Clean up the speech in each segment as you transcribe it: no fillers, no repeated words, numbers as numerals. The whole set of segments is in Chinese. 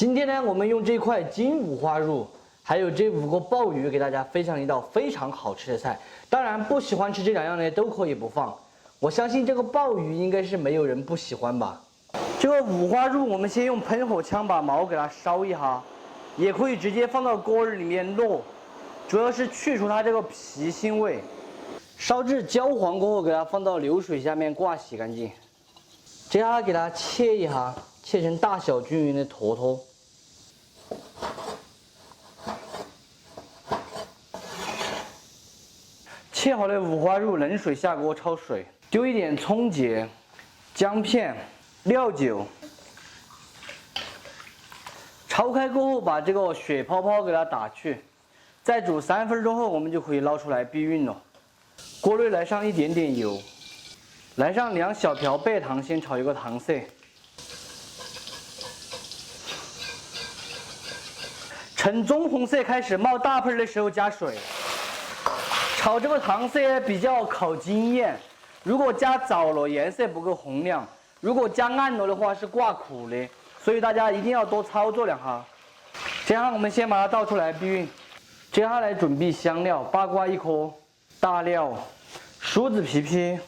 今天呢，我们用这块金五花肉，还有这5个鲍鱼，给大家分享一道非常好吃的菜。当然，不喜欢吃这2样呢，都可以不放。我相信这个鲍鱼应该是没有人不喜欢吧。这个五花肉，我们先用喷火枪把毛给它烧一下，也可以直接放到锅里面烙，主要是去除它这个皮腥味。烧至焦黄过后，给它放到流水下面挂洗干净。接下来给它切一下，切成大小均匀的坨坨。切好的五花肉，冷水下锅焯水，丢一点葱节、姜片、料酒，焯开过后，把这个血泡泡给它打去，再煮3分钟后，我们就可以捞出来避孕了。锅内来上一点点油，来上2小瓢白糖，先炒一个糖色。呈棕红色开始冒大泡的时候加水。炒这个糖色比较考经验，如果加早了颜色不够红亮，如果加暗了的话是挂苦的，所以大家一定要多操作2下。这样我们先把它倒出来避孕。接下来准备香料，八卦1颗，大料、梳子皮皮、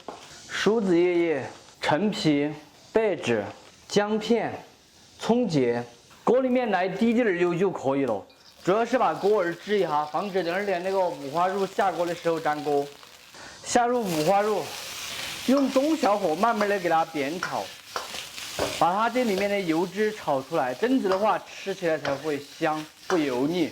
梳子叶叶、陈皮、白芷、姜片、葱节，锅里面来滴点油就可以了。主要是把锅儿支一下，防止等会儿那个五花肉下锅的时候粘锅。下入五花肉，用中小火慢慢的给它煸炒，把它这里面的油脂炒出来，这样子的话吃起来才会香，不油腻。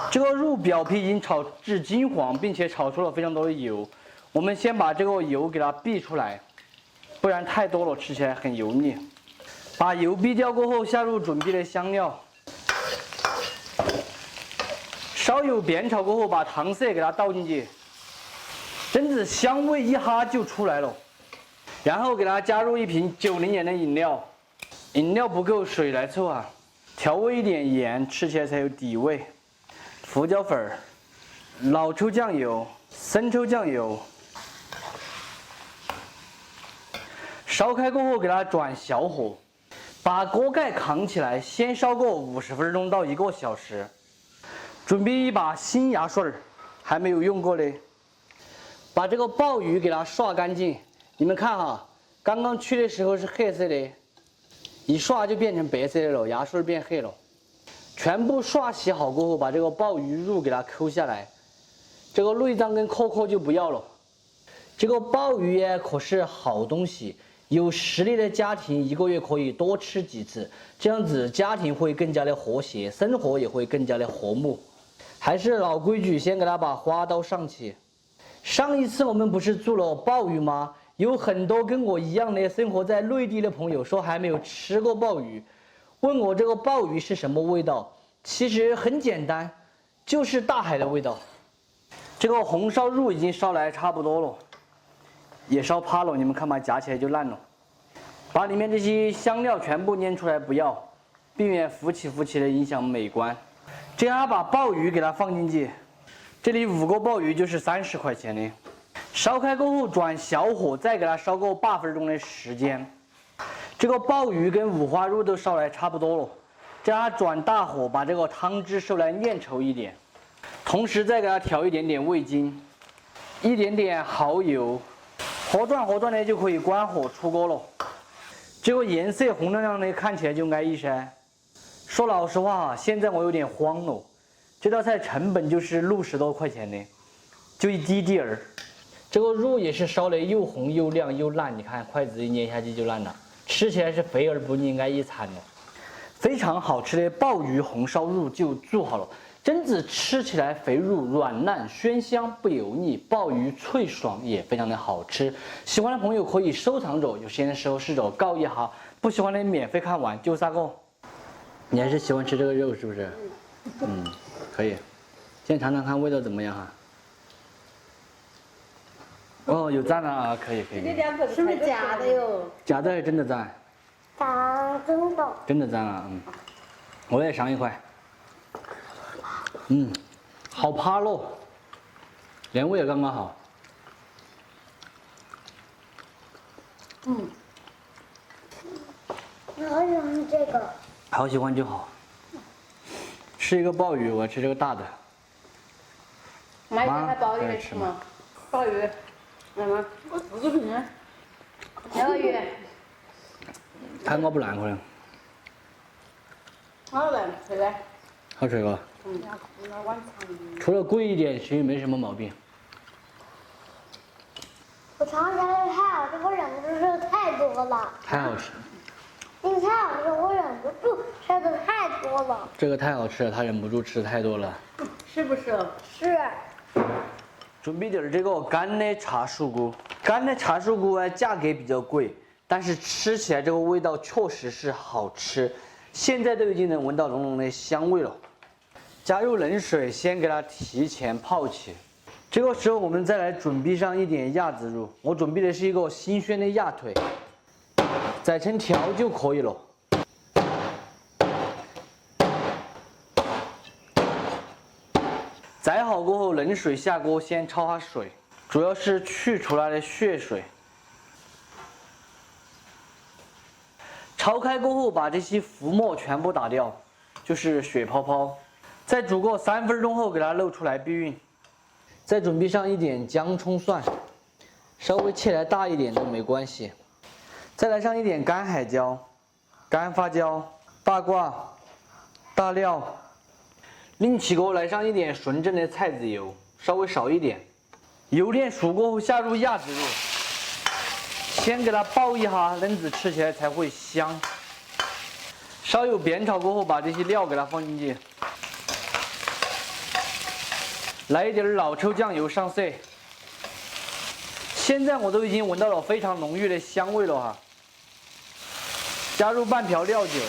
这个肉表皮已经炒至金黄，并且炒出了非常多的油。我们先把这个油给它煸出来，不然太多了，吃起来很油腻。把油煸掉过后，下入准备的香料。稍有煸炒过后，把糖色给它倒进去，真子香味一哈就出来了。然后给它加入一瓶90年的饮料，饮料不够水来凑啊。调味一点盐，吃起来才有底味。胡椒粉、老抽酱油、生抽酱油，烧开过后给它转小火，把锅盖扛起来，先烧个50分钟到1个小时。准备一把新牙刷，还没有用过的，把这个鲍鱼给它刷干净。你们看哈，刚刚去的时候是黑色的，一刷就变成白色的了，牙刷变黑了。全部刷洗好过后，把这个鲍鱼肉给它抠下来，这个内脏跟壳壳就不要了。这个鲍鱼呀可是好东西，有实力的家庭1个月可以多吃几次，这样子家庭会更加的和谐，生活也会更加的和睦。还是老规矩，先给它把花刀上起。上一次我们不是做了鲍鱼吗？有很多跟我一样的生活在内地的朋友说还没有吃过鲍鱼，问我这个鲍鱼是什么味道。其实很简单，就是大海的味道。这个红烧肉已经烧来差不多了，也烧趴了，你们看吧，夹起来就烂了。把里面这些香料全部拈出来不要，避免浮起的影响美观。这样把鲍鱼给它放进去，这里5个鲍鱼就是30块钱的。烧开过后转小火，再给它烧个8分钟的时间。这个鲍鱼跟五花肉都烧来差不多了，这样转大火，把这个汤汁收来粘稠一点，同时再给它调一点点味精，一点点蚝油，和转的就可以关火出锅了。这个颜色红亮亮的，看起来就安逸噻。说老实话，现在我有点慌了。这道菜成本就是60多块钱的，就一滴滴儿。这个肉也是烧得又红又亮又烂，你看筷子一捏下去就烂了，吃起来是肥而不腻，安逸惨了。非常好吃的鲍鱼红烧肉就做好了，真子吃起来肥肉软烂鲜香不油腻，鲍鱼脆爽也非常的好吃。喜欢的朋友可以收藏着，有时间的时候试着告一下，不喜欢的免费看完就3个。你还是喜欢吃这个肉是不是？可以，先尝尝看味道怎么样哈。哦，有赞了啊，可以。是不是假的哟？假的还是真的赞？真的。真的赞啊，我也尝一块。好趴喽，原味也刚刚好。我好喜欢这个。好喜欢就好。吃一个鲍鱼，我要吃这个大的。买一个鲍鱼来吃嘛？鲍鱼，来吗？我自己评的。鲍鱼。太咬不烂可能。好烂，脆的。好吃个。嗯，那晚餐。除了贵一点，其实没什么毛病。我尝起来太好吃，我忍不住吃太多了。太好吃。这个太好吃，我忍不住吃的太多了。这个太好吃了，他忍不住吃太多了。是不是？是。准备点儿这个干的茶树菇。干的茶树菇价格比较贵，但是吃起来这个味道确实是好吃。现在都已经能闻到浓浓的香味了。加入冷水，先给它提前泡起。这个时候我们再来准备上一点鸭子肉。我准备的是一个新鲜的鸭腿，宰成条就可以了。宰好过后，冷水下锅，先焯下水，主要是去出来的血水。焯开过后，把这些浮沫全部打掉，就是血泡泡。再煮个3分钟后，给它漏出来避孕。再准备上一点姜、葱、蒜，稍微切来大一点都没关系。再来上一点干海椒、干花椒、大褂、大料。另起锅来上一点纯正的菜籽油，稍微少一点。油练熟过后，下入鸭子肉，先给它爆一下，嫩子吃起来才会香。稍有煸炒过后，把这些料给它放进去，来一点老抽酱油上色。现在我都已经闻到了非常浓郁的香味了哈。加入半瓢料酒。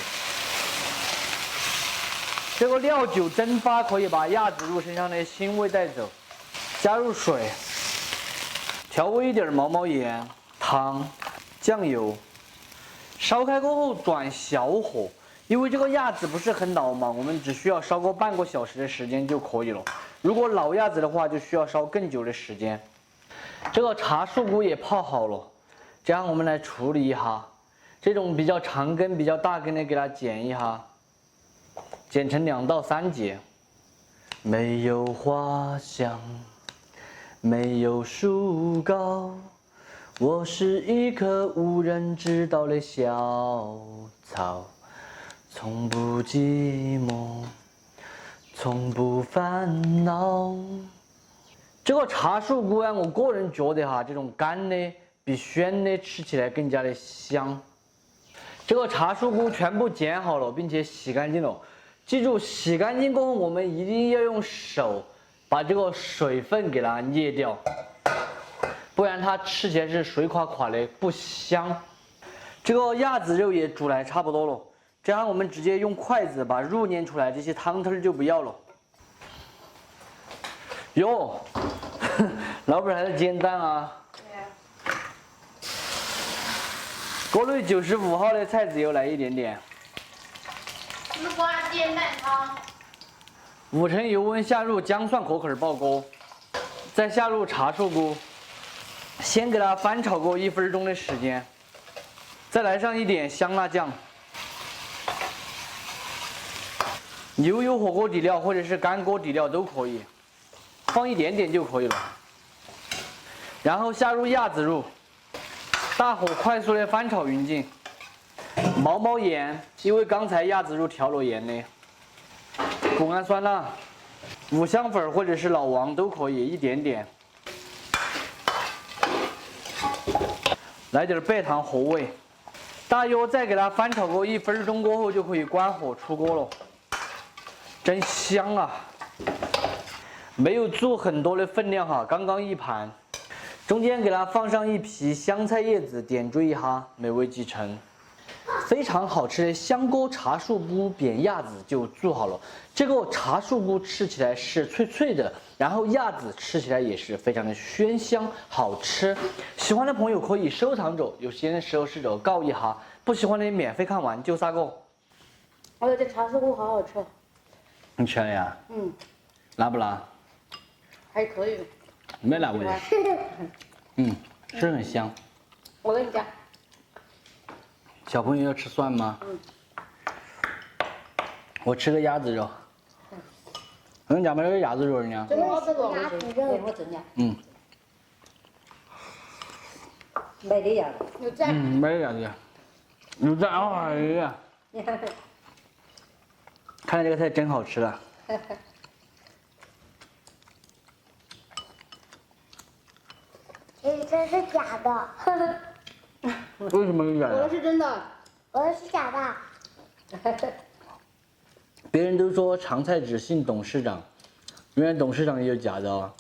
这个料酒蒸发可以把鸭子肉身上的腥味带走。加入水，调味一点毛毛盐、糖、酱油。烧开过后转小火，因为这个鸭子不是很老嘛，我们只需要烧个半个小时的时间就可以了。如果老鸭子的话，就需要烧更久的时间。这个茶树菇也泡好了，这样我们来处理一下。这种比较长根、比较大根的，给它剪一下。剪成2到3节。没有花香，没有树高，我是一棵无人知道的小草，从不寂寞，从不烦恼。这个茶树菇我个人觉得哈，这种干的比鲜的吃起来更加的香。这个茶树菇全部剪好了，并且洗干净了。记住，洗干净过后，我们一定要用手把这个水分给它捏掉，不然它吃起来是水垮垮的，不香。这个鸭子肉也煮来差不多了，这样我们直接用筷子把肉捏出来，这些汤头就不要了。哟，老板还是煎蛋啊？对呀。锅内95号的菜籽油来一点点。丝瓜煎蛋汤。5成油温下入姜蒜可可爆锅，再下入茶树菇，先给它翻炒过1分钟的时间，再来上一点香辣酱、牛油火锅底料或者是干锅底料都可以，放一点点就可以了。然后下入鸭子肉，大火快速的翻炒匀净。毛毛盐，因为刚才鸭子肉调了盐的。谷氨酸钠、五香粉或者是老王都可以，一点点。来点白糖和味，大约再给它翻炒过1分钟过后就可以关火出锅了。真香啊！没有做很多的分量哈，刚刚1盘。中间给它放上一批香菜叶子，点缀一下，美味继承。非常好吃的香锅茶树菇煸鸭子就做好了。这个茶树菇吃起来是脆脆的，然后鸭子吃起来也是非常的鲜香好吃。喜欢的朋友可以收藏着，有时间的时候试着告一下。不喜欢的免费看完就撒个。我觉得这茶树菇好好吃。你吃了呀？嗯。辣不辣？还可以。没辣味的。嗯，是很香。我跟你讲。小朋友要吃蒜吗？我吃个鸭子肉。人家没有鸭子肉呢。这个好吃多，鸭子我肉，我真的嗯没得样。有赞。没有鸭子，有赞哎呀！看来这个菜真好吃了。这是假的，为什么有假我的的？是真的。我的是假的。别人都说常菜只信董事长，原来董事长也有假的哦。